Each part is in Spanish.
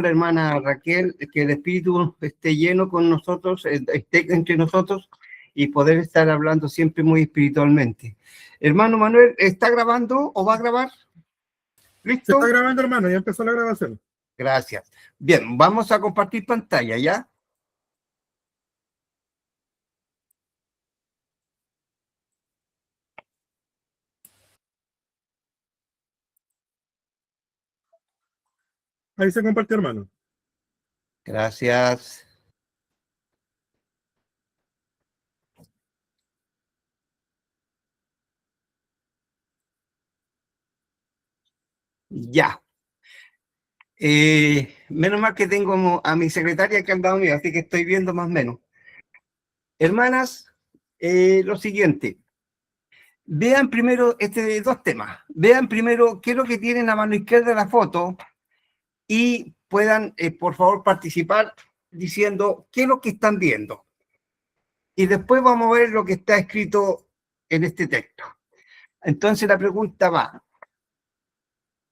la hermana Raquel, que el Espíritu esté lleno con nosotros, esté entre nosotros y poder estar hablando siempre muy espiritualmente. Hermano Manuel, ¿está grabando o va a grabar? ¿Listo? Se está grabando, hermano, ya empezó la grabación. Gracias. Bien, vamos a compartir pantalla, ¿ya? Ahí se compartió, hermano. Gracias. Ya. Menos mal que tengo a mi secretaria que al lado mío, así que estoy viendo más o menos. Hermanas, lo siguiente. Vean primero dos temas. Vean primero qué es lo que tienen a mano izquierda de la foto y puedan, por favor, participar diciendo qué es lo que están viendo. Y después vamos a ver lo que está escrito en este texto. Entonces la pregunta va,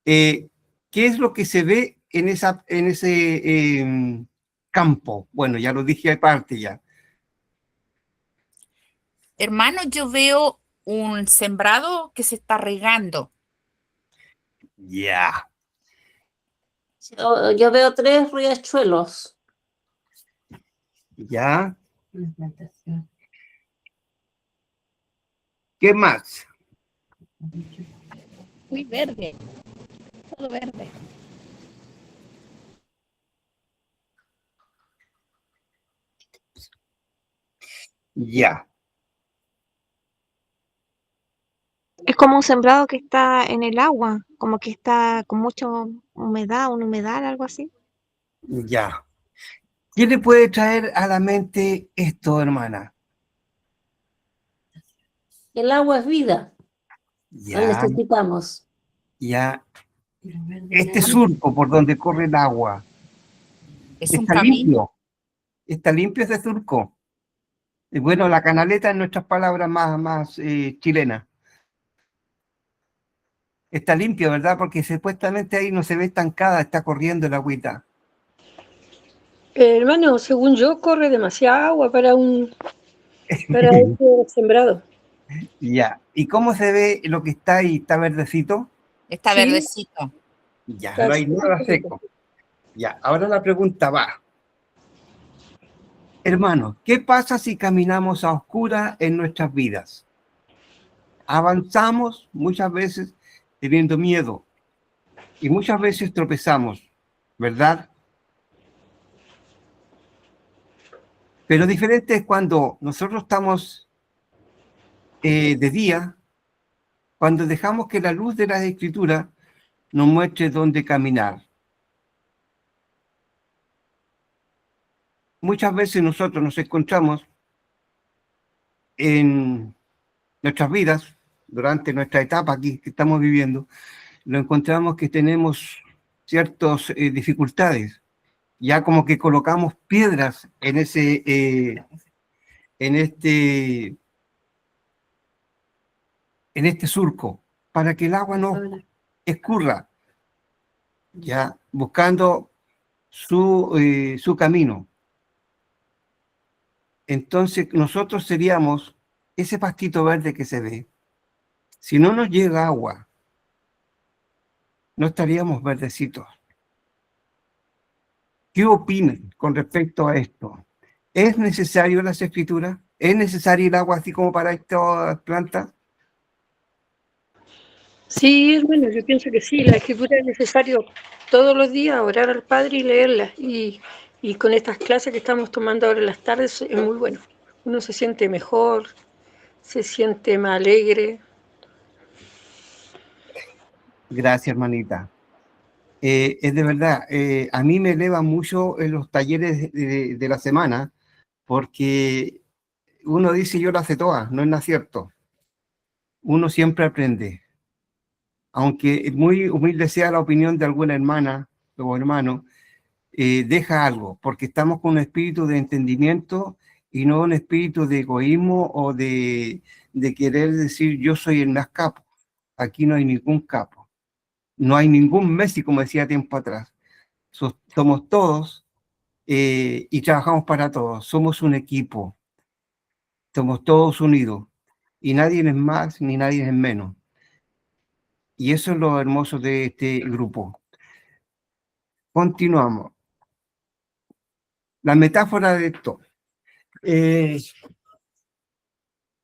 ¿qué es lo que se ve en ese campo? Bueno, ya lo dije aparte ya. Hermano, yo veo un sembrado que se está regando. Ya. Yo veo 3 riachuelos. Ya. ¿Qué más? Muy verde, todo verde. Ya. Es como un sembrado que está en el agua, como que está con mucha humedad, un humedal, algo así. Ya. ¿Qué le puede traer a la mente esto, hermana? El agua es vida. La Ya, necesitamos. ya. Este surco por donde corre el agua, Es un ¿está camino. limpio? ¿Está limpio ese surco? Y bueno, la canaleta en nuestras palabras más chilenas. Está limpio, ¿verdad? Porque supuestamente ahí no se ve estancada, está corriendo el agüita. Hermano, según yo, corre demasiada agua para este sembrado. Ya. ¿Y cómo se ve lo que está ahí? ¿Está verdecito? Está Sí. verdecito. Ya, Está no hay nada súper seco. Ya, ahora la pregunta va. Hermano, ¿qué pasa si caminamos a oscuras en nuestras vidas? Avanzamos muchas veces teniendo miedo y muchas veces tropezamos, ¿verdad? Pero diferente es cuando nosotros estamos de día, cuando dejamos que la luz de la Escritura nos muestre dónde caminar. Muchas veces nosotros nos encontramos en nuestras vidas, durante nuestra etapa aquí que estamos viviendo, lo encontramos que tenemos ciertas dificultades, ya como que colocamos piedras en este surco, para que el agua no escurra, ya buscando su camino. Entonces nosotros seríamos ese pastito verde que se ve. Si no nos llega agua, no estaríamos verdecitos. ¿Qué opinan con respecto a esto? ¿Es necesario las escrituras? ¿Es necesario el agua así como para estas plantas? Sí, hermano, yo pienso que sí. La escritura es necesario todos los días orar al Padre y leerla. Y con estas clases que estamos tomando ahora en las tardes es muy bueno. Uno se siente mejor, se siente más alegre. Gracias, hermanita. Es de verdad, a mí me eleva mucho en los talleres de la semana, porque uno dice yo las sé todas, no es cierto. Uno siempre aprende. Aunque muy humilde sea la opinión de alguna hermana o hermano, deja algo, porque estamos con un espíritu de entendimiento y no un espíritu de egoísmo o de querer decir yo soy el más capo. Aquí no hay ningún capo. No hay ningún Messi, como decía tiempo atrás. somos todos y trabajamos para todos. Somos un equipo, somos todos unidos y nadie es más ni nadie es menos. Y eso es lo hermoso de este grupo. Continuamos. La metáfora de esto.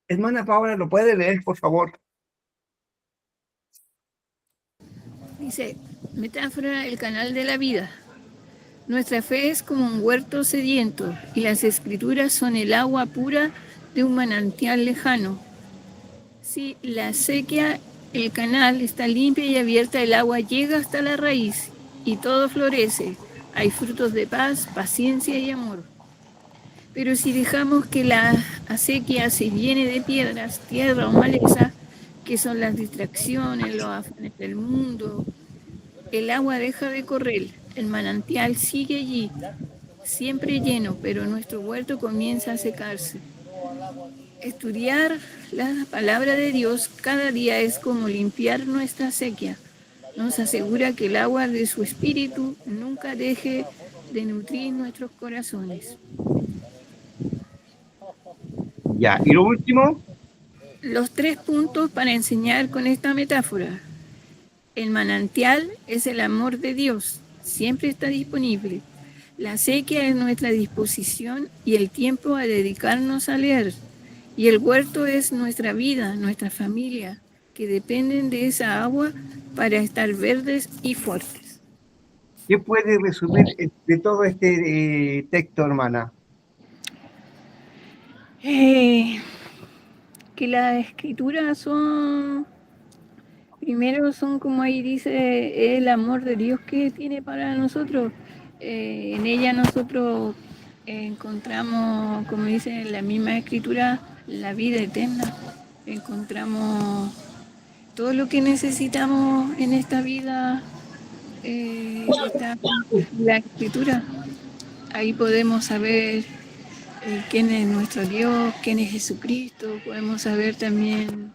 Hermana Paola, ¿lo puede leer, por favor? Dice, metáfora, el canal de la vida. Nuestra fe es como un huerto sediento y las escrituras son el agua pura de un manantial lejano. Si la sequía, el canal está limpia y abierta, el agua llega hasta la raíz y todo florece. Hay frutos de paz, paciencia y amor. Pero si dejamos que la acequia se llene de piedras, tierra o maleza, que son las distracciones, los afanes del mundo, el agua deja de correr, el manantial sigue allí, siempre lleno, pero nuestro huerto comienza a secarse. Estudiar la palabra de Dios cada día es como limpiar nuestra sequía. Nos asegura que el agua de su espíritu nunca deje de nutrir nuestros corazones. Ya, y lo último. Los 3 puntos para enseñar con esta metáfora. El manantial es el amor de Dios, siempre está disponible. La sequía es nuestra disposición y el tiempo a dedicarnos a leer. Y el huerto es nuestra vida, nuestra familia, que dependen de esa agua para estar verdes y fuertes. ¿Qué puede resumir de todo este texto, hermana? Que las escrituras son, primero son como ahí dice, el amor de Dios que tiene para nosotros. En ella nosotros encontramos, como dice en la misma escritura, la vida eterna. Encontramos todo lo que necesitamos en esta vida, está en la escritura. Ahí podemos saber quién es nuestro Dios, quién es Jesucristo, podemos saber también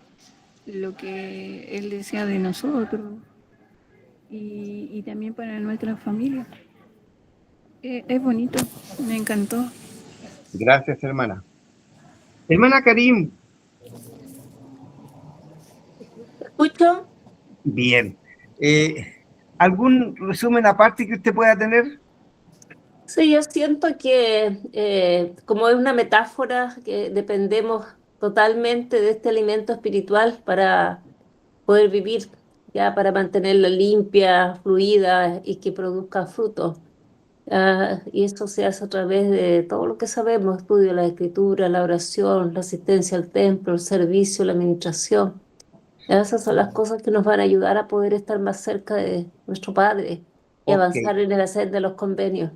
lo que Él desea de nosotros y también para nuestra familia. Es bonito, me encantó. Gracias, hermana. Hermana Karim. ¿Escucho? Bien. ¿Algún resumen aparte que usted pueda tener? Sí, yo siento que como es una metáfora, que dependemos totalmente de este alimento espiritual para poder vivir, ya para mantenerla limpia, fluida y que produzca frutos. Y eso se hace a través de todo lo que sabemos, estudio de la escritura, la oración, la asistencia al templo, el servicio, la administración. Esas son las cosas que nos van a ayudar a poder estar más cerca de nuestro Padre y Ok. avanzar en el hacer de los convenios.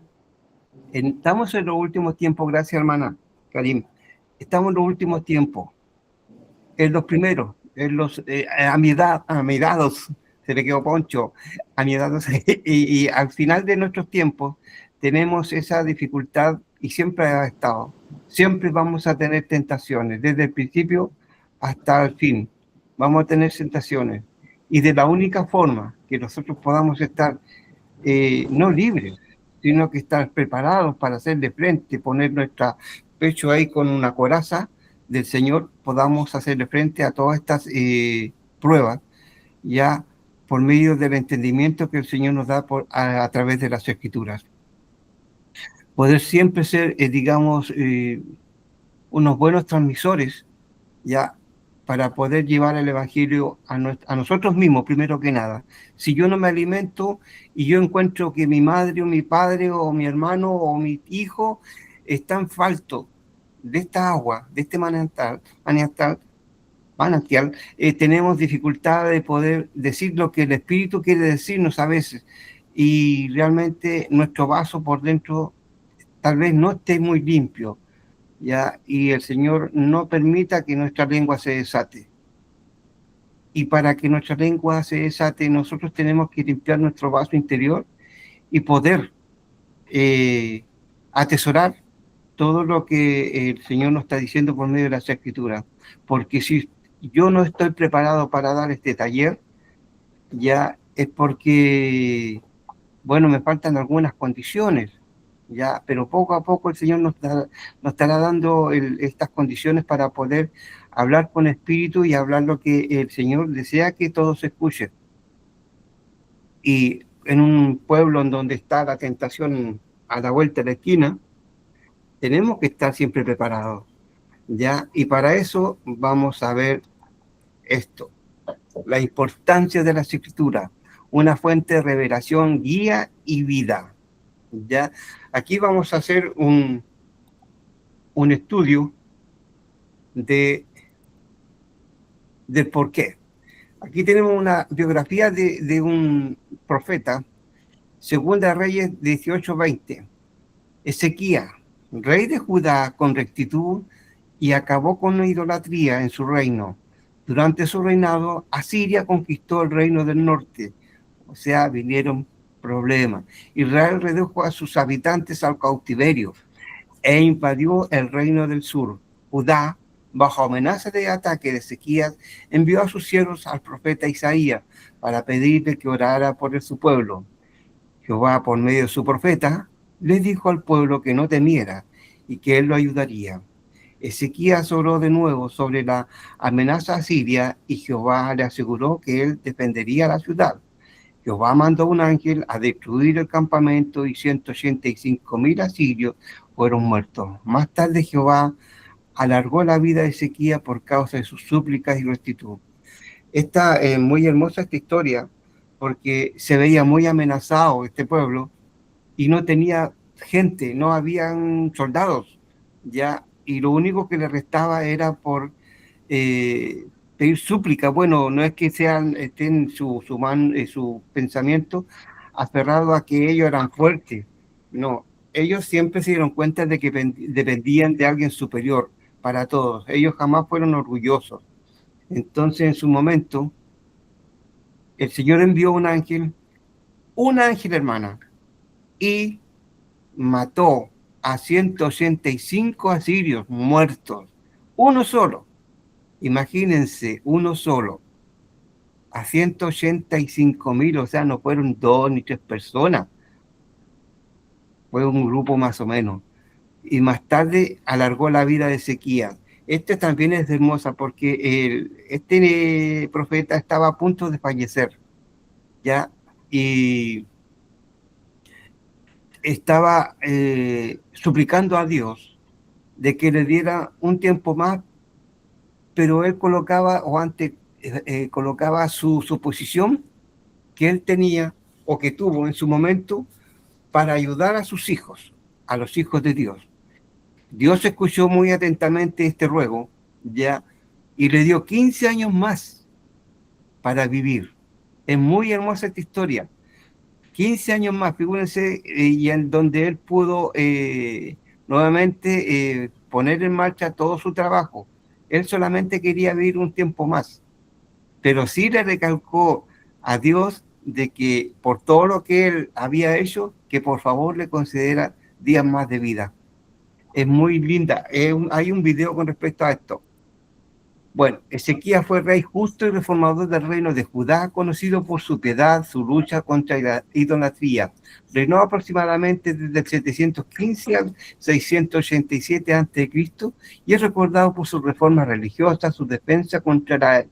Estamos en los últimos tiempos, gracias, hermana Karim. Estamos en los últimos tiempos. En los primeros, en los amidados, se le quedó poncho, amidados, y al final de nuestros tiempos tenemos esa dificultad y siempre ha estado. Siempre vamos a tener tentaciones, desde el principio hasta el fin. Vamos a tener tentaciones. Y de la única forma que nosotros podamos estar no libres, sino que estar preparados para hacerle frente, poner nuestro pecho ahí con una coraza del Señor, podamos hacerle frente a todas estas pruebas, ya por medio del entendimiento que el Señor nos da a través de las Escrituras. Poder siempre ser, digamos, unos buenos transmisores, ya, para poder llevar el Evangelio a nosotros mismos, primero que nada. Si yo no me alimento y yo encuentro que mi madre o mi padre o mi hermano o mi hijo están faltos de esta agua, de este manantial, tenemos dificultad de poder decir lo que el Espíritu quiere decirnos a veces, y realmente nuestro vaso por dentro tal vez no esté muy limpio, ¿ya? Y el Señor no permita que nuestra lengua se desate. Y para que nuestra lengua se desate, nosotros tenemos que limpiar nuestro vaso interior y poder atesorar todo lo que el Señor nos está diciendo por medio de las Escrituras. Porque si yo no estoy preparado para dar este taller, ya es porque bueno, me faltan algunas condiciones, ya, pero poco a poco el Señor nos estará dando estas condiciones para poder hablar con espíritu y hablar lo que el Señor desea que todos escuchen. Y en un pueblo en donde está la tentación a la vuelta de la esquina, tenemos que estar siempre preparados, ¿ya? Y para eso vamos a ver esto, la importancia de las escrituras, una fuente de revelación, guía y vida, ¿ya? Aquí vamos a hacer un estudio del por qué. Aquí tenemos una biografía de un profeta, Segunda Reyes 18:20. Ezequías, rey de Judá con rectitud y acabó con la idolatría en su reino. Durante su reinado, Asiria conquistó el reino del norte, o sea, vinieron problemas. Israel redujo a sus habitantes al cautiverio e invadió el reino del sur. Judá, bajo amenaza de ataque de Ezequías, envió a sus siervos al profeta Isaías para pedirle que orara por su pueblo. Jehová, por medio de su profeta, le dijo al pueblo que no temiera y que él lo ayudaría. Ezequías oró de nuevo sobre la amenaza asiria y Jehová le aseguró que él defendería la ciudad. Jehová mandó un ángel a destruir el campamento y 185,000 asirios fueron muertos. Más tarde Jehová alargó la vida de Ezequías por causa de sus súplicas y rectitud. Está muy hermosa esta historia porque se veía muy amenazado este pueblo y no tenía gente, no habían soldados, ya, y lo único que le restaba era por pedir súplica. Bueno, no es que estén su pensamiento aferrado a que ellos eran fuertes, no, ellos siempre se dieron cuenta de que dependían de alguien superior para todos, ellos jamás fueron orgullosos. Entonces, en su momento, el Señor envió un ángel, hermana, y mató a 185 asirios muertos, uno solo. Imagínense, uno solo, a 185,000, o sea, no fueron 2 ni 3 personas, fue un grupo más o menos. Y más tarde alargó la vida de Ezequías. Este también es hermosa porque este profeta estaba a punto de fallecer, ¿ya? Y estaba suplicando a Dios de que le diera un tiempo más, pero él colocaba, o antes colocaba su posición que él tenía o que tuvo en su momento para ayudar a sus hijos, a los hijos de Dios. Dios escuchó muy atentamente este ruego, ya, y le dio 15 años más para vivir. Es muy hermosa esta historia. 15 años más, figúrense, y en donde él pudo nuevamente poner en marcha todo su trabajo. Él solamente quería vivir un tiempo más, pero sí le recalcó a Dios de que por todo lo que él había hecho, que por favor le concediera días más de vida. Es muy linda. Hay un video con respecto a esto. Bueno, Ezequías fue rey justo y reformador del reino de Judá, conocido por su piedad, su lucha contra la idolatría. Reinó aproximadamente desde el 715 al 687 a.C. y es recordado por sus reformas religiosas, su defensa contra la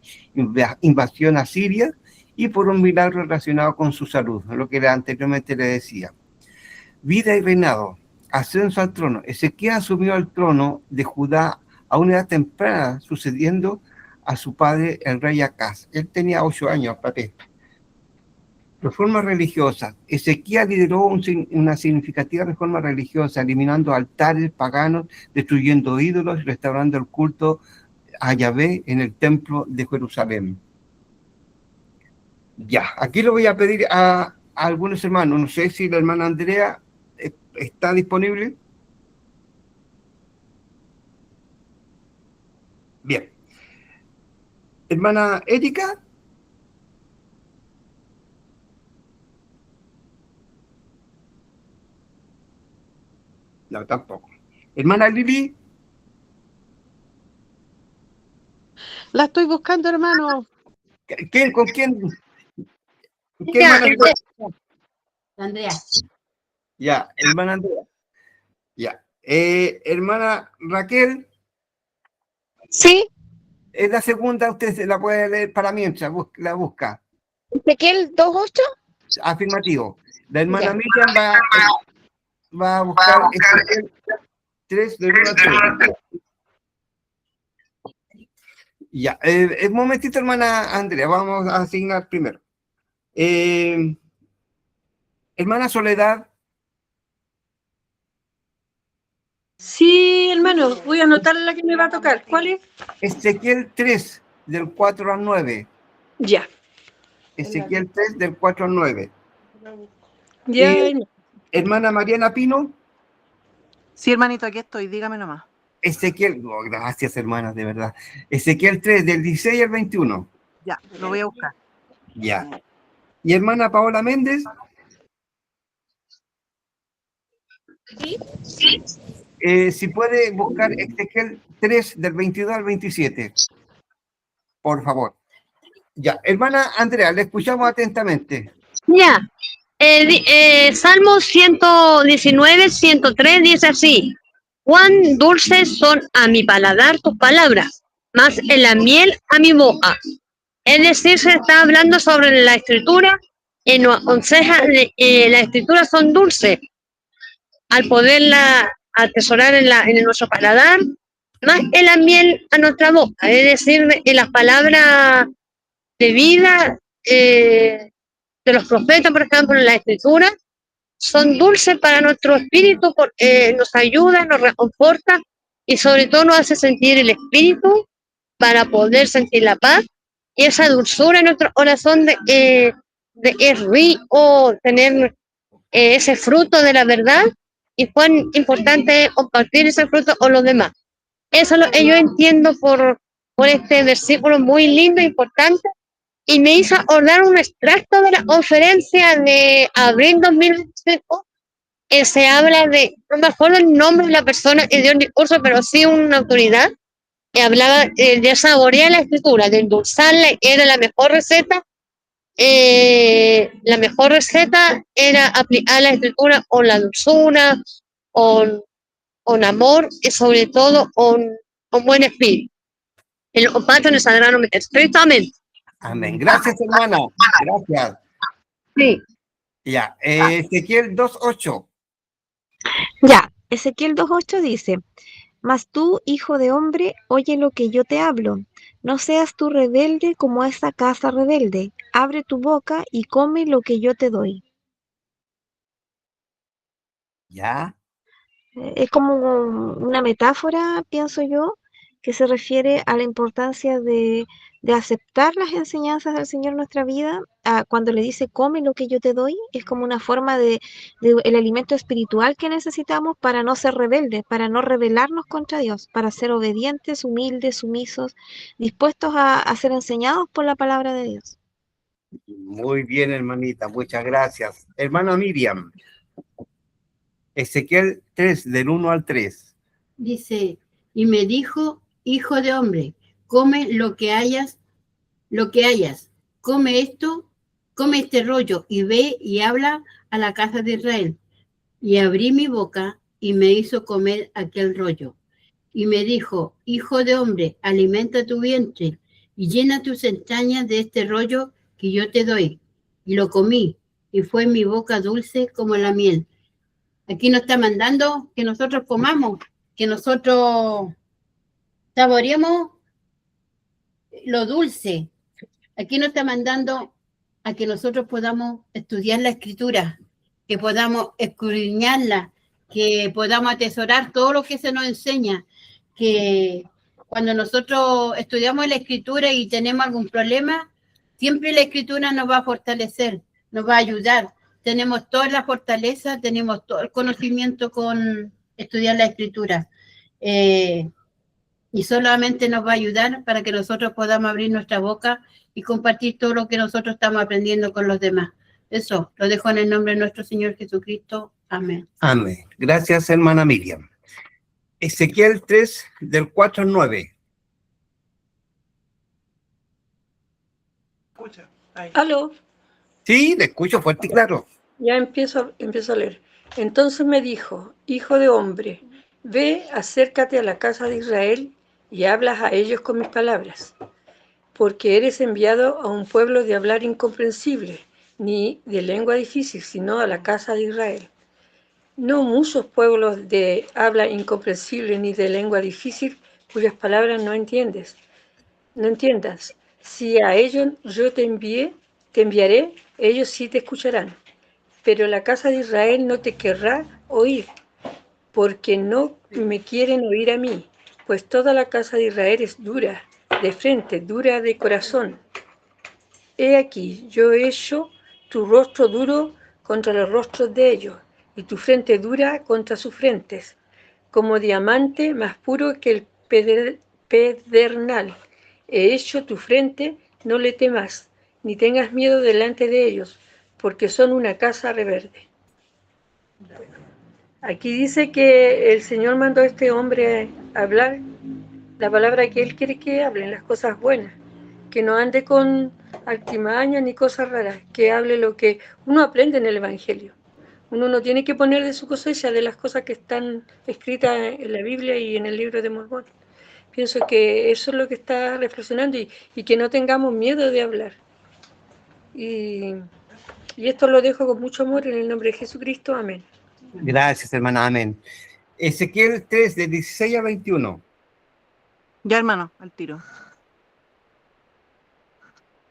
invasión asiria y por un milagro relacionado con su salud, lo que anteriormente le decía. Vida y reinado. Ascenso al trono. Ezequías asumió el trono de Judá a una edad temprana, sucediendo a su padre, el rey Acaz. Él tenía 8 años, papé. Reforma religiosa. Ezequías lideró una significativa reforma religiosa, eliminando altares paganos, destruyendo ídolos y restaurando el culto a Yahvé en el templo de Jerusalén. Ya, aquí lo voy a pedir a algunos hermanos. No sé si la hermana Andrea está disponible. Bien. Hermana Erika. No, tampoco. Hermana Lili. La estoy buscando, hermano. ¿Con quién? ¿Qué Ya, hermana? Andrea. Ya, hermana Andrea. Ya. Hermana Raquel, Sí, es la segunda, usted se la puede leer para mientras la busca. Ezequiel 2:8. Afirmativo. La hermana Ya. Miriam va a buscar Ezequiel 3 del 1 al 3. Ya, un momentito, hermana Andrea, vamos a asignar primero. Hermana Soledad, Sí, hermano, voy a anotar la que me va a tocar. ¿Cuál es? Ezequiel 3 del 4 al 9. Ya. Ezequiel 3 del 4 al 9. Ya, Hermana Mariana Pino, Sí, hermanito, aquí estoy, dígame nomás. Ezequiel, oh, gracias hermanas, de verdad. Ezequiel 3 del 16 al 21. Ya, lo voy a buscar. Ya. Y hermana Paola Méndez, si puede buscar Ezequiel 3 del 22 al 27, por favor. Ya, hermana Andrea, le escuchamos atentamente. Ya, Salmo 119, 103 dice así: cuán dulces son a mi paladar tus palabras, más en la miel a mi boca. Es decir, se está hablando sobre la escritura, y nos aconseja, las escrituras son dulces, al poderla atesorar en nuestro paladar, más en la miel a nuestra boca, es decir, en las palabras de vida, de los profetas, por ejemplo, en la escritura, son dulces para nuestro espíritu, porque nos ayuda, nos reconforta y sobre todo nos hace sentir el espíritu para poder sentir la paz y esa dulzura en nuestro corazón de es rico tener ese fruto de la verdad y cuán importante es compartir ese fruto con los demás. Eso es lo que yo entiendo por este versículo muy lindo e importante. Y me hizo acordar un extracto de la conferencia de abril 2025, que se habla de, no me acuerdo el nombre de la persona que dio el discurso, pero sí una autoridad, que hablaba de saborear la escritura, de endulzarla, que era la mejor receta. La mejor receta era aplicar la escritura con la dulzura, con amor y sobre todo con buen espíritu. En los pactos en el sagrado estrictamente. Amén. Gracias, hermana. Gracias. Sí. Ya, Ezequiel 2:8. Ya, Ezequiel 2:8 dice: Mas tú, hijo de hombre, oye lo que yo te hablo. No seas tú rebelde como esa casa rebelde. Abre tu boca y come lo que yo te doy. Ya. Es como una metáfora, pienso yo, que se refiere a la importancia de aceptar las enseñanzas del Señor en nuestra vida. Cuando le dice come lo que yo te doy, es como una forma de el alimento espiritual que necesitamos para no ser rebeldes, para no rebelarnos contra Dios, para ser obedientes, humildes, sumisos, dispuestos a ser enseñados por la palabra de Dios. Muy bien, hermanita, muchas gracias. Hermana Miriam, Ezequiel 3, del 1 al 3. Dice, y me dijo, hijo de hombre, come lo que hayas, come esto, come este rollo, y ve y habla a la casa de Israel. Y abrí mi boca y me hizo comer aquel rollo. Y me dijo, hijo de hombre, alimenta tu vientre y llena tus entrañas de este rollo que yo te doy. Y lo comí, y fue mi boca dulce como la miel. Aquí nos está mandando que nosotros comamos, que nosotros saboreemos lo dulce. Aquí nos está mandando a que nosotros podamos estudiar la escritura, que podamos escudriñarla, que podamos atesorar todo lo que se nos enseña, que cuando nosotros estudiamos la escritura y tenemos algún problema, siempre la escritura nos va a fortalecer, nos va a ayudar. Tenemos toda la fortaleza, tenemos todo el conocimiento con estudiar la escritura. Y solamente nos va a ayudar para que nosotros podamos abrir nuestra boca y compartir todo lo que nosotros estamos aprendiendo con los demás. Eso, lo dejo en el nombre de nuestro Señor Jesucristo. Amén. Amén. Gracias, hermana Miriam. Ezequiel 3, del 4 al 9. ¿Aló? Sí, le escucho fuerte y claro. Ya empiezo a leer. Entonces me dijo, hijo de hombre, ve, acércate a la casa de Israel y hablas a ellos con mis palabras, porque eres enviado a un pueblo de hablar incomprensible, ni de lengua difícil, sino a la casa de Israel. No muchos pueblos de habla incomprensible ni de lengua difícil, cuyas palabras no entiendas. Si a ellos yo te enviaré, ellos sí te escucharán. Pero la casa de Israel no te querrá oír, porque no me quieren oír a mí, pues toda la casa de Israel es dura de frente, dura de corazón. He aquí, yo he hecho tu rostro duro contra los rostros de ellos, y tu frente dura contra sus frentes, como diamante más puro que el pedernal. He hecho tu frente, no le temas, ni tengas miedo delante de ellos, porque son una casa reverde. Aquí dice que el Señor mandó a este hombre a hablar la palabra que Él quiere que hablen, las cosas buenas, que no ande con artimañas ni cosas raras, que hable lo que uno aprende en el Evangelio. Uno no tiene que poner de su cosecha de las cosas que están escritas en la Biblia y en el libro de Mormón. Pienso que eso es lo que está reflexionando y que no tengamos miedo de hablar. Y esto lo dejo con mucho amor en el nombre de Jesucristo. Amén. Gracias, hermana. Amén. Ezequiel 3, de 16 a 21. Ya, hermano, al tiro.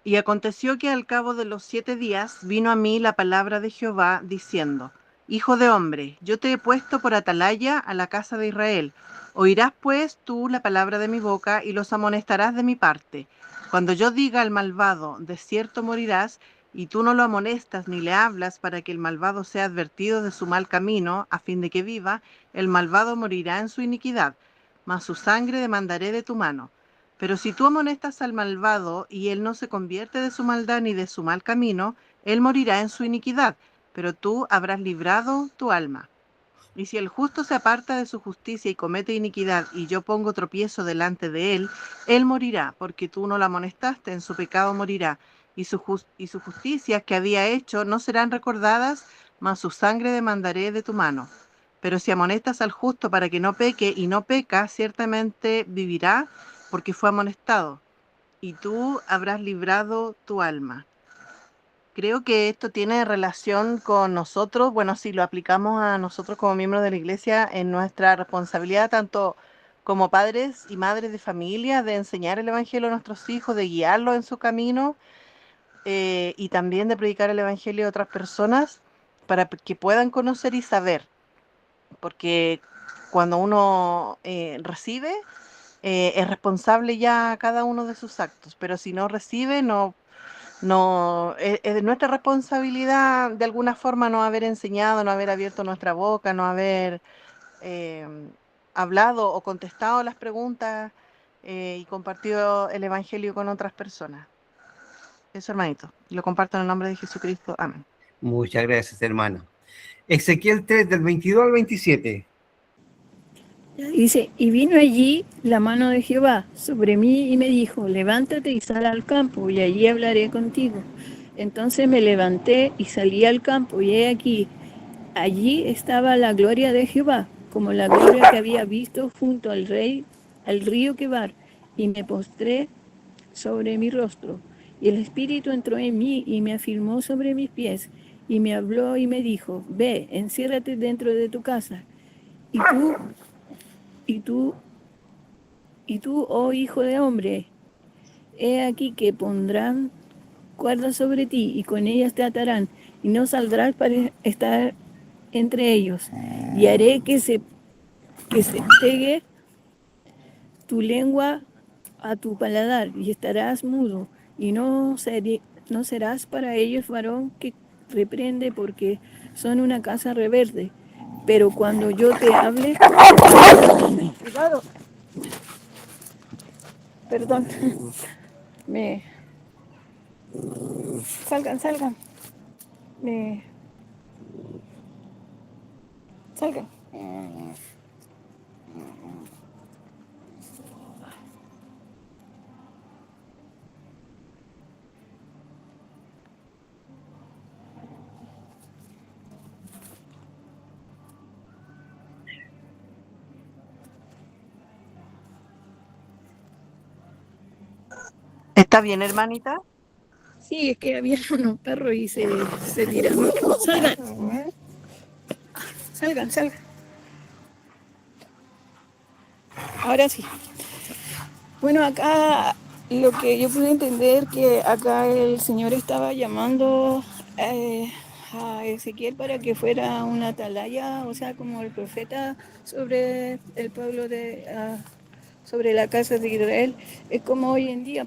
Y aconteció que al cabo de los 7 días vino a mí la palabra de Jehová, diciendo, Hijo de hombre, yo te he puesto por atalaya a la casa de Israel. Oirás pues tú la palabra de mi boca y los amonestarás de mi parte. Cuando yo diga al malvado, de cierto morirás, y tú no lo amonestas ni le hablas para que el malvado sea advertido de su mal camino, a fin de que viva, el malvado morirá en su iniquidad, mas su sangre demandaré de tu mano. Pero si tú amonestas al malvado y él no se convierte de su maldad ni de su mal camino, él morirá en su iniquidad, pero tú habrás librado tu alma. Y si el justo se aparta de su justicia y comete iniquidad, y yo pongo tropiezo delante de él, él morirá, porque tú no lo amonestaste, en su pecado morirá, y sus justicias que había hecho no serán recordadas, mas su sangre demandaré de tu mano. Pero si amonestas al justo para que no peque, y no peca, ciertamente vivirá, porque fue amonestado, y tú habrás librado tu alma. Creo que esto tiene relación con nosotros, bueno, si lo aplicamos a nosotros como miembros de la iglesia, en nuestra responsabilidad tanto como padres y madres de familia, de enseñar el evangelio a nuestros hijos, de guiarlos en su camino, y también de predicar el evangelio a otras personas para que puedan conocer y saber, porque cuando uno recibe, es responsable ya cada uno de sus actos, pero si no recibe, es de nuestra responsabilidad de alguna forma no haber enseñado, no haber abierto nuestra boca, no haber hablado o contestado las preguntas y compartido el evangelio con otras personas. Eso, hermanito, lo comparto en el nombre de Jesucristo. Amén. Muchas gracias, hermano. Ezequiel 3, del 22 al 27. Dice, y vino allí la mano de Jehová sobre mí y me dijo, levántate y sal al campo, y allí hablaré contigo. Entonces me levanté y salí al campo, y he aquí, allí estaba la gloria de Jehová, como la gloria que había visto junto al río Quebar, y me postré sobre mi rostro. Y el Espíritu entró en mí y me afirmó sobre mis pies, y me habló y me dijo, ve, enciérrate dentro de tu casa. Y tú, oh hijo de hombre, he aquí que pondrán cuerdas sobre ti y con ellas te atarán y no saldrás para estar entre ellos. Y haré que se pegue tu lengua a tu paladar y estarás mudo y no serás para ellos varón que reprende porque son una casa reverde. Pero cuando yo te hable, cuidado. Perdón. Salgan. Salgan. ¿Está bien, hermanita? Sí, es que había unos perros y se tiraron. Salgan, salgan, salgan. Ahora sí. Bueno, acá lo que yo pude entender que acá el Señor estaba llamando a Ezequiel para que fuera una atalaya, o sea, como el profeta sobre el pueblo sobre la casa de Israel. Es como hoy en día,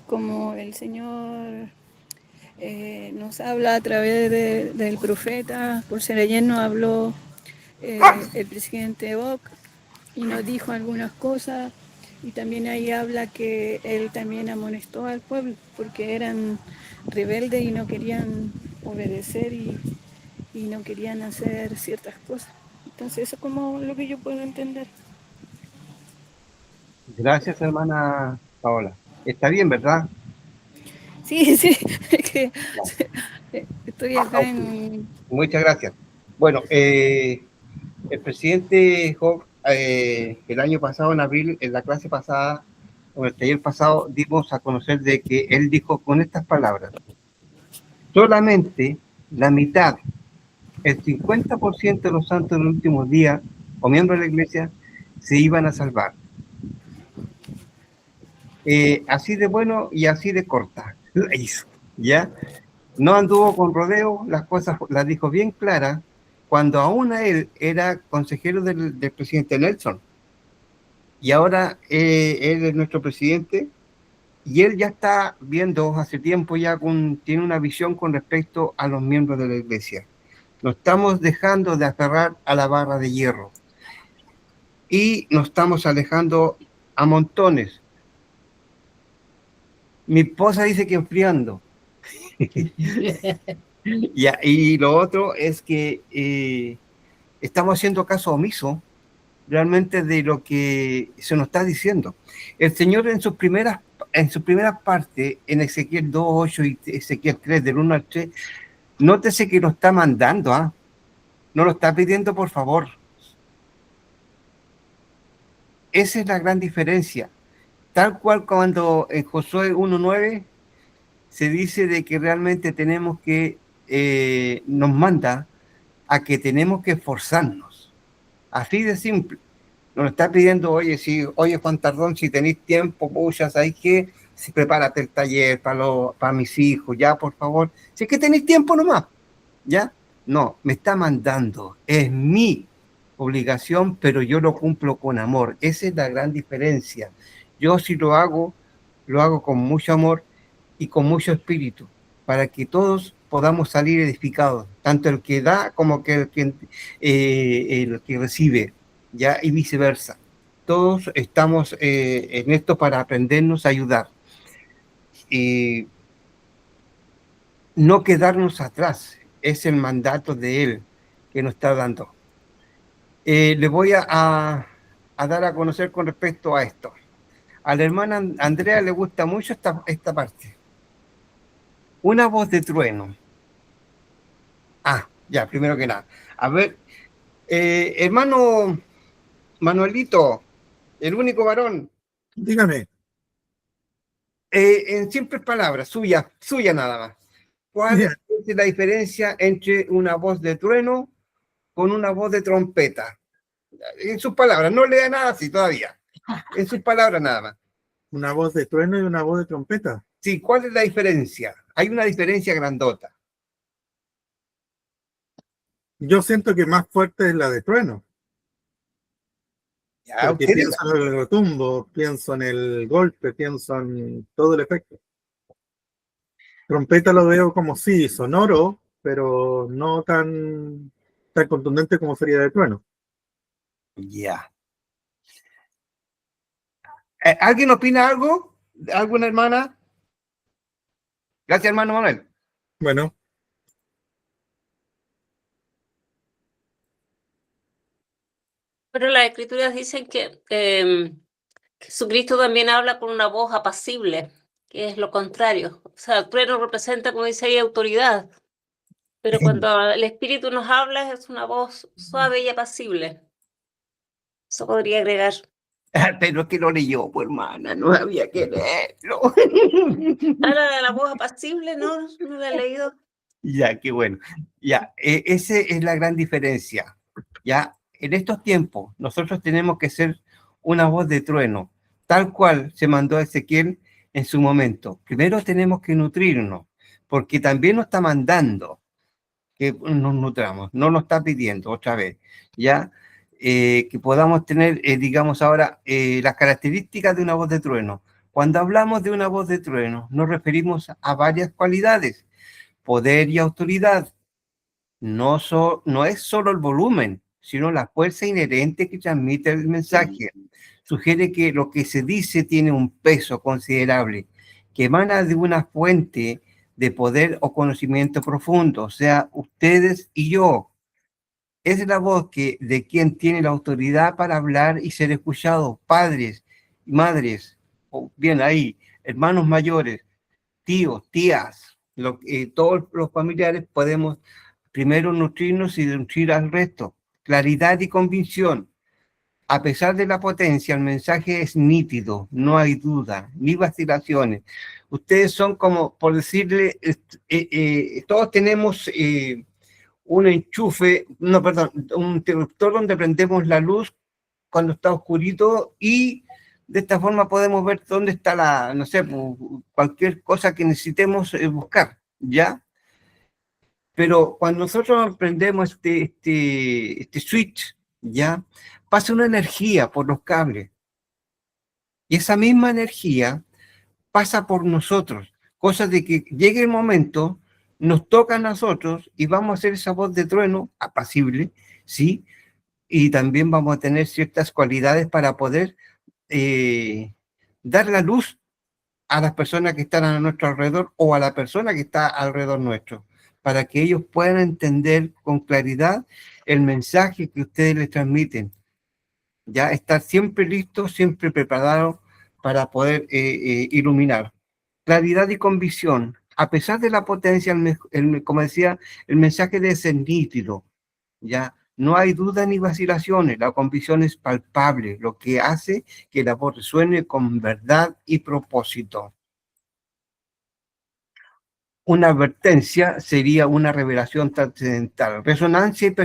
como el Señor nos habla a través del profeta. Por ser ayer nos habló el presidente Bok y nos dijo algunas cosas, y también ahí habla que él también amonestó al pueblo porque eran rebeldes y no querían obedecer y no querían hacer ciertas cosas. Entonces eso es como lo que yo puedo entender. Gracias, hermana Paola. Está bien, ¿verdad? Sí, sí, es que estoy acá Ok. Muchas gracias. Bueno, el presidente Job, el año pasado, en abril, en la clase pasada, o el taller pasado, dimos a conocer de que él dijo con estas palabras: solamente la mitad, el 50% de los santos del último día, o miembros de la iglesia, se iban a salvar. Así de bueno y así de corta la hizo, ¿ya? No anduvo con rodeo, las cosas las dijo bien claras, cuando aún a él era consejero del presidente Nelson. Y ahora él es nuestro presidente, y él ya está viendo hace tiempo, tiene una visión con respecto a los miembros de la iglesia. Nos estamos dejando de aferrar a la barra de hierro y nos estamos alejando a montones. Mi esposa dice que enfriando. Y lo otro es que estamos haciendo caso omiso realmente de lo que se nos está diciendo. El Señor en sus primeras partes, en Ezequiel 2:8 y Ezequiel 3, del 1 al 3, nótese que lo está mandando, ¿ah? No lo está pidiendo por favor. Esa es la gran diferencia. Tal cual cuando en Josué 1:9 se dice de que realmente tenemos que, nos manda a que tenemos que esforzarnos. Así de simple. Nos está pidiendo, oye, Juan Tardón, si tenéis tiempo, pucha, ¿sabes qué? Si prepárate el taller para mis hijos, ya, por favor. Si es que tenéis tiempo nomás, ¿ya? No, me está mandando. Es mi obligación, pero yo lo cumplo con amor. Esa es la gran diferencia. Yo si lo hago con mucho amor y con mucho espíritu, para que todos podamos salir edificados, tanto el que da como el que recibe, ¿ya? Y viceversa. Todos estamos en esto para aprendernos a ayudar. Y no quedarnos atrás, es el mandato de Él que nos está dando. Le voy a dar a conocer con respecto a esto. A la hermana Andrea le gusta mucho esta parte. Una voz de trueno. Ya, primero que nada. A ver, hermano Manuelito, el único varón. Dígame. En simples palabras, suya nada más. ¿Cuál Bien. es la diferencia entre una voz de trueno con una voz de trompeta? En sus palabras, no lea nada así todavía. En sus palabras nada más. Una voz de trueno y una voz de trompeta. Sí, ¿cuál es la diferencia? Hay una diferencia grandota. Yo siento que más fuerte es la de trueno. Ya, Porque pienso en el retumbo, pienso en el golpe, pienso en todo el efecto. Trompeta lo veo como sí, sonoro, pero no tan contundente como sería de trueno. Ya. ¿Alguien opina algo? ¿Alguna hermana? Gracias, hermano Manuel. Bueno. Pero las escrituras dicen que Jesucristo también habla con una voz apacible, que es lo contrario. O sea, el trueno representa, como dice ahí, autoridad. Pero cuando el Espíritu nos habla es una voz suave y apacible. Eso podría agregar. Pero es que lo leyó, pues hermana, no había que leerlo. Ahora la voz apacible, no la he leído. Ya, qué bueno. Ya, esa es la gran diferencia. Ya, en estos tiempos, nosotros tenemos que ser una voz de trueno, tal cual se mandó a Ezequiel en su momento. Primero tenemos que nutrirnos, porque también nos está mandando que nos nutramos, no nos está pidiendo otra vez, ¿ya? Que podamos tener, digamos ahora, las características de una voz de trueno. Cuando hablamos de una voz de trueno, nos referimos a varias cualidades: poder y autoridad. No es solo el volumen, sino la fuerza inherente que transmite el mensaje. Sugiere que lo que se dice tiene un peso considerable, que emana de una fuente de poder o conocimiento profundo, o sea, ustedes y yo. Es la voz de quien tiene la autoridad para hablar y ser escuchado: padres, madres, o bien ahí, hermanos mayores, tíos, tías, todos los familiares podemos primero nutrirnos y nutrir al resto. Claridad y convicción. A pesar de la potencia, el mensaje es nítido, no hay duda, ni vacilaciones. Ustedes son como, por decirle, todos tenemos un enchufe, no, perdón, un interruptor donde prendemos la luz cuando está oscurito, y de esta forma podemos ver dónde está no sé, cualquier cosa que necesitemos buscar, ¿ya? Pero cuando nosotros prendemos este switch, ¿ya? Pasa una energía por los cables, y esa misma energía pasa por nosotros, cosa de que llegue el momento, nos toca a nosotros y vamos a hacer esa voz de trueno apacible, ¿sí? Y también vamos a tener ciertas cualidades para poder dar la luz a las personas que están a nuestro alrededor o a la persona que está alrededor nuestro, para que ellos puedan entender con claridad el mensaje que ustedes les transmiten. Ya estar siempre listos, siempre preparados para poder iluminar. Claridad y convicción. A pesar de la potencia, como decía, el mensaje debe ser nítido, ¿ya? No hay duda ni vacilaciones, la convicción es palpable, lo que hace que la voz resuene con verdad y propósito. Una advertencia sería una revelación trascendental. Resonancia y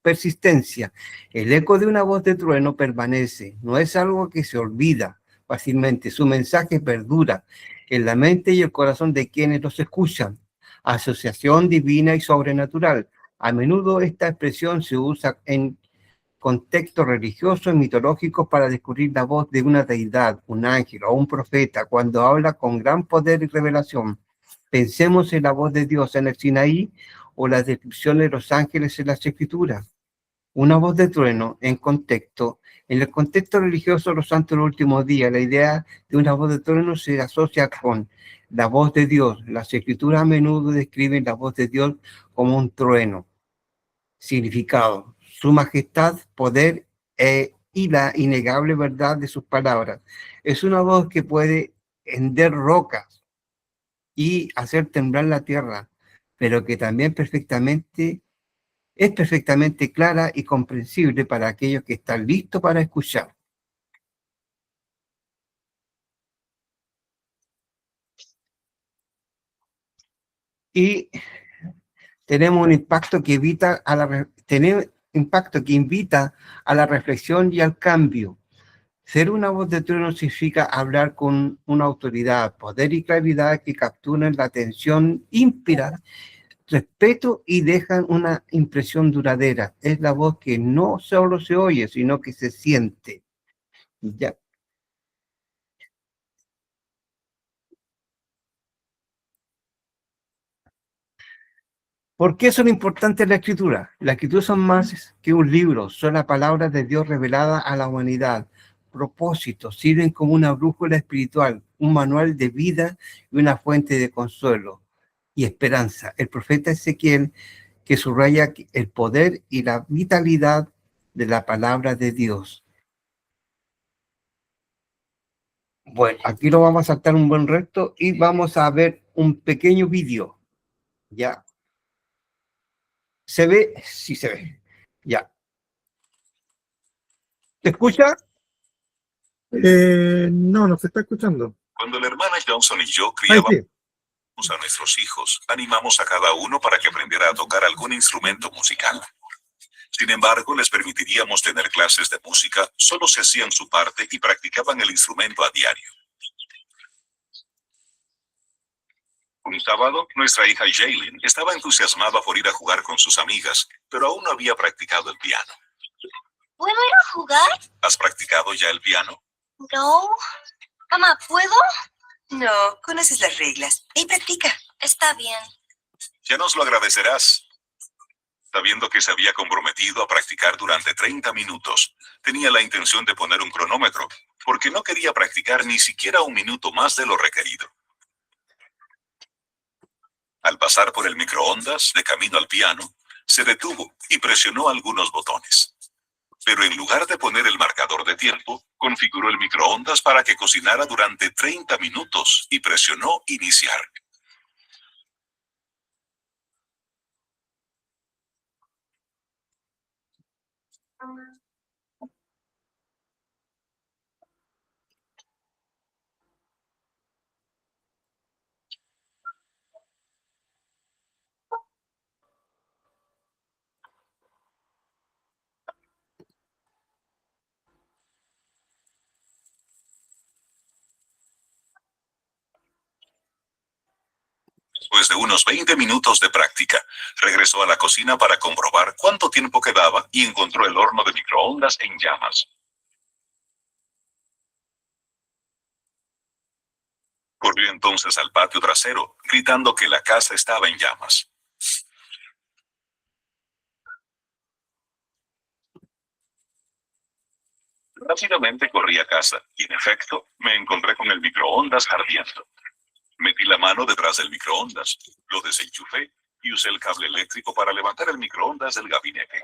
persistencia. El eco de una voz de trueno permanece, no es algo que se olvida fácilmente, su mensaje perdura en la mente y el corazón de quienes los escuchan. Asociación divina y sobrenatural. A menudo esta expresión se usa en contextos religiosos y mitológicos para descubrir la voz de una deidad, un ángel o un profeta, cuando habla con gran poder y revelación. Pensemos en la voz de Dios en el Sinaí o las descripciones de los ángeles en las Escrituras. Una voz de trueno en el contexto religioso de los santos de los últimos días, la idea de una voz de trueno se asocia con la voz de Dios. Las Escrituras a menudo describen la voz de Dios como un trueno. Significado: su majestad, poder y la innegable verdad de sus palabras. Es una voz que puede hender rocas y hacer temblar la tierra, pero que también es perfectamente clara y comprensible para aquellos que están listos para escuchar. Y tenemos un impacto que invita a la reflexión y al cambio. Ser una voz de trueno significa hablar con una autoridad, poder y claridad que capturan la atención, inspiran respeto y dejan una impresión duradera. Es la voz que no solo se oye, sino que se siente. Ya. ¿Por qué son importantes la escritura? La escritura son más que un libro, son la palabra de Dios revelada a la humanidad. Propósitos, sirven como una brújula espiritual, un manual de vida y una fuente de consuelo y esperanza. El profeta Ezequiel, que subraya el poder y la vitalidad de la palabra de Dios. Bueno, aquí lo vamos a saltar un buen resto y vamos a ver un pequeño vídeo. ¿Ya? ¿Se ve? Sí se ve. Ya. ¿Te escucha? No, no se está escuchando. Cuando la hermana Johnson y yo Ahí criábamos sí. a nuestros hijos, animamos a cada uno para que aprendiera a tocar algún instrumento musical. Sin embargo, les permitiríamos tener clases de música solo si hacían su parte y practicaban el instrumento a diario. Un sábado, nuestra hija Jaylin estaba entusiasmada por ir a jugar con sus amigas, pero aún no había practicado el piano. ¿Puedo ir a jugar? ¿Has practicado ya el piano? No. Mamá, ¿puedo? No, conoces las reglas. Y practica. Está bien. Ya nos lo agradecerás. Sabiendo que se había comprometido a practicar durante 30 minutos, tenía la intención de poner un cronómetro, porque no quería practicar ni siquiera un minuto más de lo requerido. Al pasar por el microondas, de camino al piano, se detuvo y presionó algunos botones. Pero en lugar de poner el marcador de tiempo, configuró el microondas para que cocinara durante 30 minutos y presionó iniciar. Después de unos 20 minutos de práctica, regresó a la cocina para comprobar cuánto tiempo quedaba y encontró el horno de microondas en llamas. Corrió entonces al patio trasero, gritando que la casa estaba en llamas. Rápidamente corrí a casa y, en efecto, me encontré con el microondas ardiendo. Metí la mano detrás del microondas, lo desenchufé y usé el cable eléctrico para levantar el microondas del gabinete.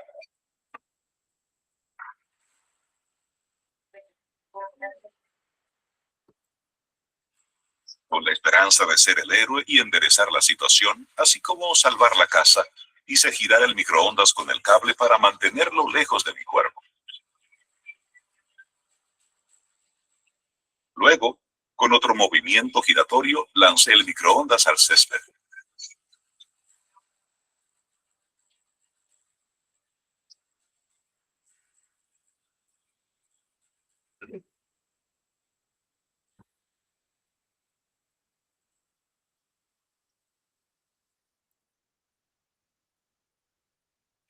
Con la esperanza de ser el héroe y enderezar la situación, así como salvar la casa, hice girar el microondas con el cable para mantenerlo lejos de mi cuerpo. Luego, con otro movimiento giratorio, lancé el microondas al césped.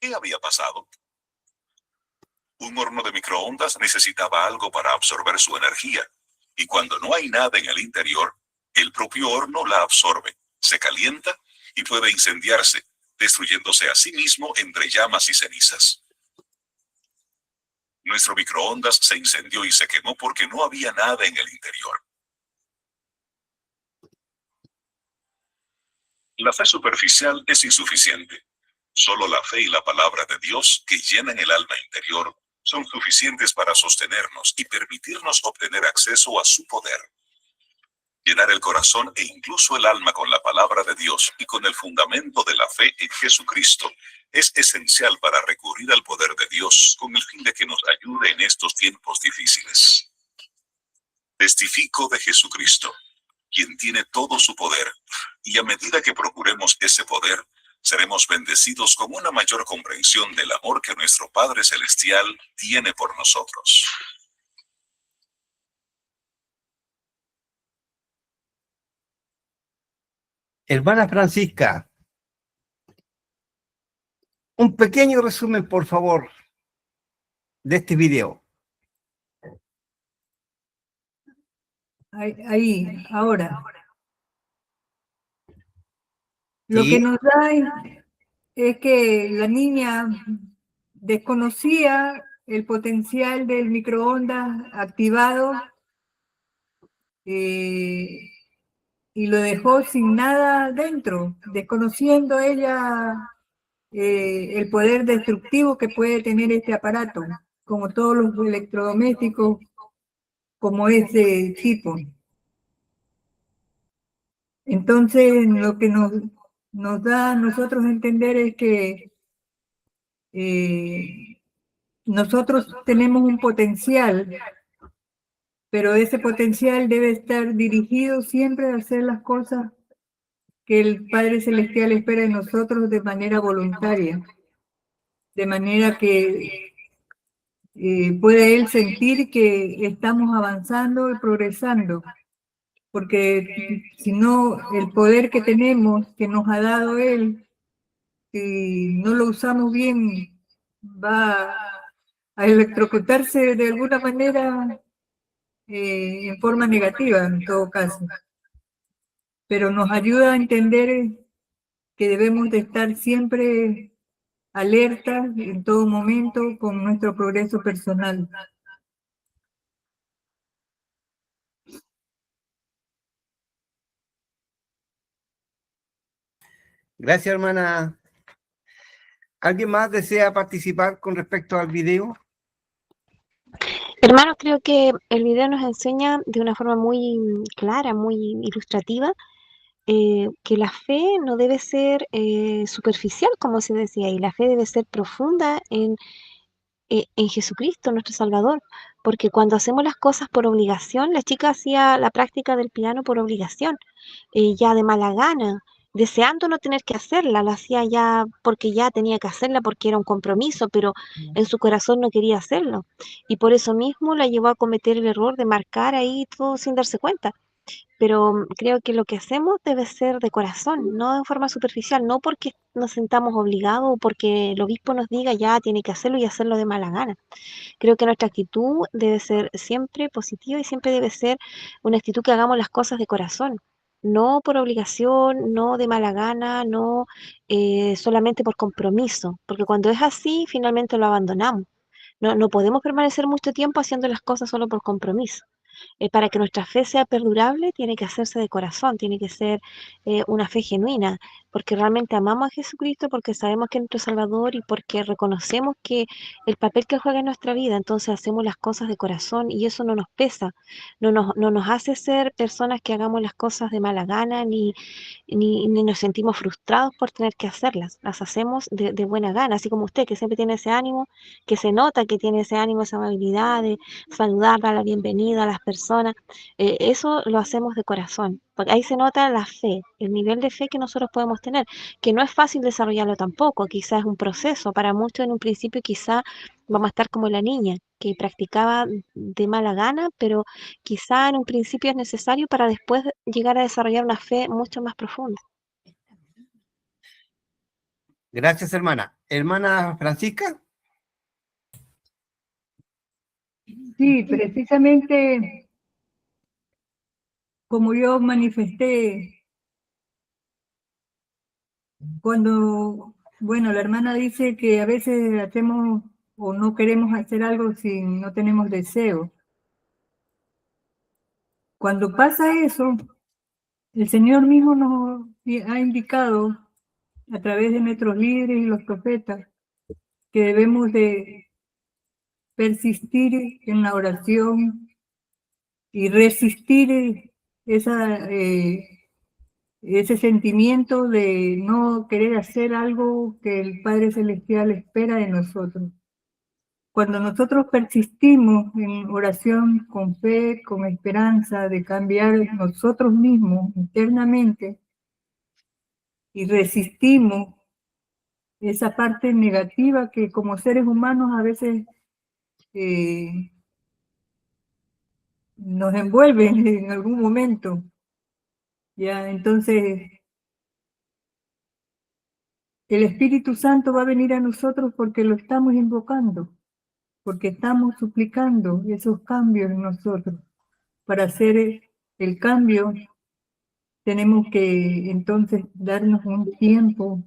¿Qué había pasado? Un horno de microondas necesitaba algo para absorber su energía, y cuando no hay nada en el interior, el propio horno la absorbe, se calienta y puede incendiarse, destruyéndose a sí mismo entre llamas y cenizas. Nuestro microondas se incendió y se quemó porque no había nada en el interior. La fe superficial es insuficiente. Solo la fe y la palabra de Dios, que llenan el alma interior, son suficientes para sostenernos y permitirnos obtener acceso a su poder. Llenar el corazón e incluso el alma con la palabra de Dios y con el fundamento de la fe en Jesucristo es esencial para recurrir al poder de Dios con el fin de que nos ayude en estos tiempos difíciles. Testifico de Jesucristo, quien tiene todo su poder, y a medida que procuremos ese poder, seremos bendecidos con una mayor comprensión del amor que nuestro Padre Celestial tiene por nosotros. Hermana Francisca, un pequeño resumen, por favor, de este video. Ahí, ahora. Lo Sí. que nos da es que la niña desconocía el potencial del microondas activado y lo dejó sin nada dentro, desconociendo ella el poder destructivo que puede tener este aparato, como todos los electrodomésticos, como este tipo. Entonces, lo que nos da a nosotros a entender es que nosotros tenemos un potencial, pero ese potencial debe estar dirigido siempre a hacer las cosas que el Padre Celestial espera de nosotros de manera voluntaria, de manera que puede Él sentir que estamos avanzando y progresando, porque si no, el poder que tenemos, que nos ha dado Él, si no lo usamos bien, va a electrocutarse de alguna manera en forma negativa, en todo caso. Pero nos ayuda a entender que debemos de estar siempre alertas en todo momento con nuestro progreso personal. Gracias, hermana. ¿Alguien más desea participar con respecto al video? Hermanos, creo que el video nos enseña de una forma muy clara, muy ilustrativa, que la fe no debe ser superficial, como se decía, y la fe debe ser profunda en Jesucristo, nuestro Salvador, porque cuando hacemos las cosas por obligación, la chica hacía la práctica del piano por obligación, ya de mala gana, deseando no tener que hacerla, la hacía ya porque ya tenía que hacerla, porque era un compromiso, pero en su corazón no quería hacerlo, y por eso mismo la llevó a cometer el error de marcar ahí todo sin darse cuenta. Pero creo que lo que hacemos debe ser de corazón, no de forma superficial, no porque nos sentamos obligados o porque el obispo nos diga ya tiene que hacerlo y hacerlo de mala gana. Creo que nuestra actitud debe ser siempre positiva y siempre debe ser una actitud que hagamos las cosas de corazón, no por obligación, no de mala gana, no solamente por compromiso, porque cuando es así, finalmente lo abandonamos. No podemos permanecer mucho tiempo haciendo las cosas solo por compromiso. Para que nuestra fe sea perdurable, tiene que hacerse de corazón, tiene que ser una fe genuina, porque realmente amamos a Jesucristo, porque sabemos que es nuestro Salvador y porque reconocemos que el papel que Él juega en nuestra vida, entonces hacemos las cosas de corazón y eso no nos pesa, no nos hace ser personas que hagamos las cosas de mala gana, ni nos sentimos frustrados por tener que hacerlas, las hacemos de buena gana, así como usted que siempre tiene ese ánimo, que se nota que tiene ese ánimo, esa amabilidad de saludar, dar la bienvenida a las personas, eso lo hacemos de corazón, porque ahí se nota la fe, el nivel de fe que nosotros podemos tener, que no es fácil desarrollarlo tampoco, quizás es un proceso, para muchos en un principio quizás vamos a estar como la niña, que practicaba de mala gana, pero quizá en un principio es necesario para después llegar a desarrollar una fe mucho más profunda. Gracias, hermana. Hermana Francisca. Sí, precisamente como yo manifesté cuando, bueno, la hermana dice que a veces hacemos o no queremos hacer algo si no tenemos deseo. Cuando pasa eso, el Señor mismo nos ha indicado a través de nuestros líderes y los profetas que debemos de persistir en la oración y resistir ese sentimiento de no querer hacer algo que el Padre Celestial espera de nosotros. Cuando nosotros persistimos en oración con fe, con esperanza de cambiar nosotros mismos internamente y resistimos esa parte negativa que como seres humanos a veces nos envuelve en algún momento, ya entonces el Espíritu Santo va a venir a nosotros porque lo estamos invocando, porque estamos suplicando esos cambios en nosotros. Para hacer el cambio tenemos que entonces darnos un tiempo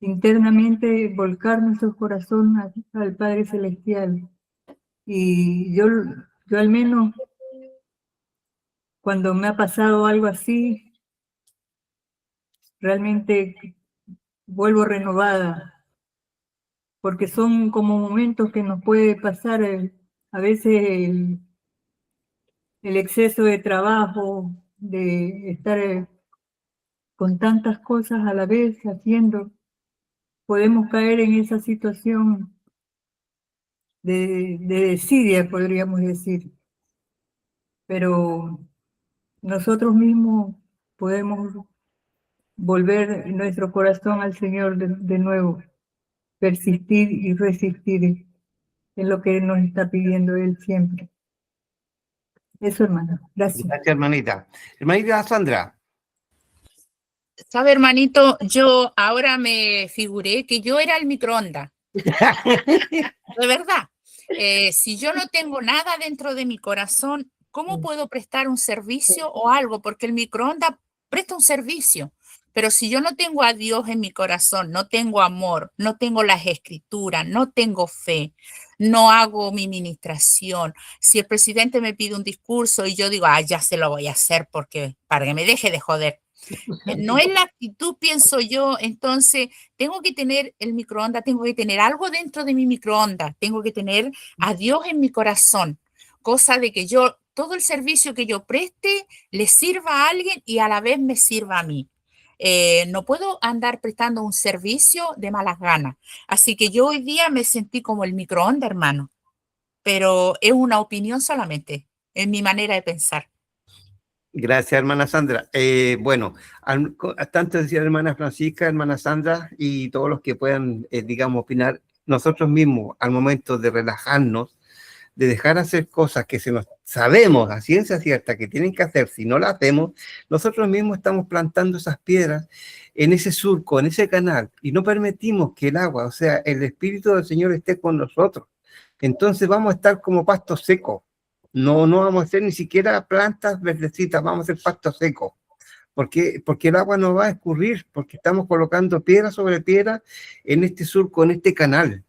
internamente, volcar nuestro corazón al Padre Celestial. Y yo al menos, cuando me ha pasado algo así, realmente vuelvo renovada, porque son como momentos que nos puede pasar a veces el exceso de trabajo, de estar con tantas cosas a la vez haciendo, podemos caer en esa situación de desidia, podríamos decir. pero nosotros mismos podemos volver nuestro corazón al Señor de nuevo, persistir y resistir en lo que nos está pidiendo Él siempre. Eso, hermano. Gracias. Gracias, hermanita. Hermanita Sandra. ¿Sabe, hermanito? Yo ahora me figuré que yo era el microondas. De verdad. Si yo no tengo nada dentro de mi corazón, ¿cómo puedo prestar un servicio o algo? Porque el microondas presta un servicio. Pero si yo no tengo a Dios en mi corazón, no tengo amor, no tengo las escrituras, no tengo fe, no hago mi ministración. Si el presidente me pide un discurso y yo digo, ya se lo voy a hacer porque para que me deje de joder. No es la actitud, pienso yo. Entonces tengo que tener el microondas, tengo que tener algo dentro de mi microondas, tengo que tener a Dios en mi corazón, cosa de que yo, todo el servicio que yo preste, le sirva a alguien y a la vez me sirva a mí. No puedo andar prestando un servicio de malas ganas. Así que yo hoy día me sentí como el microondas, hermano, pero es una opinión solamente, es mi manera de pensar. Gracias, hermana Sandra. Bueno, tanto decía hermana Francisca, hermana Sandra y todos los que puedan, digamos, opinar, nosotros mismos al momento de relajarnos, de dejar hacer cosas que se nos sabemos a ciencia cierta que tienen que hacer, si no las hacemos, nosotros mismos estamos plantando esas piedras en ese surco, en ese canal, y no permitimos que el agua, o sea, el Espíritu del Señor esté con nosotros. Entonces vamos a estar como pasto seco. No vamos a hacer ni siquiera plantas verdecitas, vamos a hacer pasto seco. Porque el agua no va a escurrir, porque estamos colocando piedra sobre piedra en este surco, en este canal.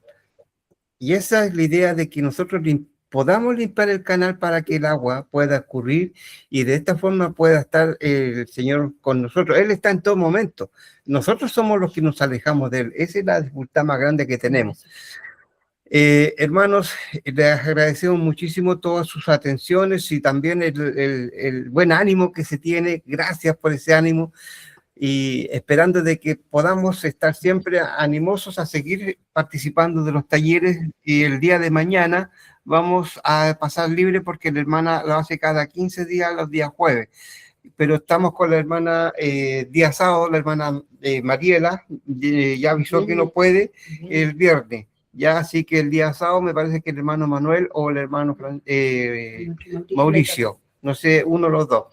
Y esa es la idea de que nosotros podamos limpiar el canal para que el agua pueda escurrir y de esta forma pueda estar el Señor con nosotros. Él está en todo momento. Nosotros somos los que nos alejamos de Él. Esa es la dificultad más grande que tenemos. Hermanos, les agradecemos muchísimo todas sus atenciones y también el buen ánimo que se tiene. Gracias por ese ánimo y esperando de que podamos estar siempre animosos a seguir participando de los talleres, y el día de mañana vamos a pasar libre porque la hermana lo hace cada 15 días, los días jueves. Pero estamos con la hermana día sábado, la hermana Mariela ya avisó que no puede el viernes. Ya, así que el día sábado me parece que el hermano Manuel o el hermano Mauricio, no sé, uno de los dos.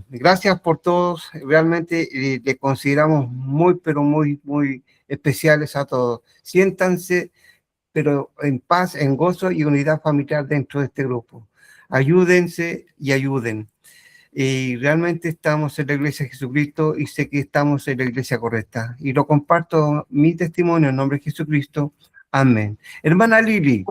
Gracias por todos, realmente les consideramos muy, pero muy, muy especiales a todos. Siéntanse, pero en paz, en gozo y unidad familiar dentro de este grupo. Ayúdense y ayuden. Y realmente estamos en la Iglesia de Jesucristo y sé que estamos en la iglesia correcta. Y lo comparto mi testimonio en nombre de Jesucristo. Amén. Hermana Lili.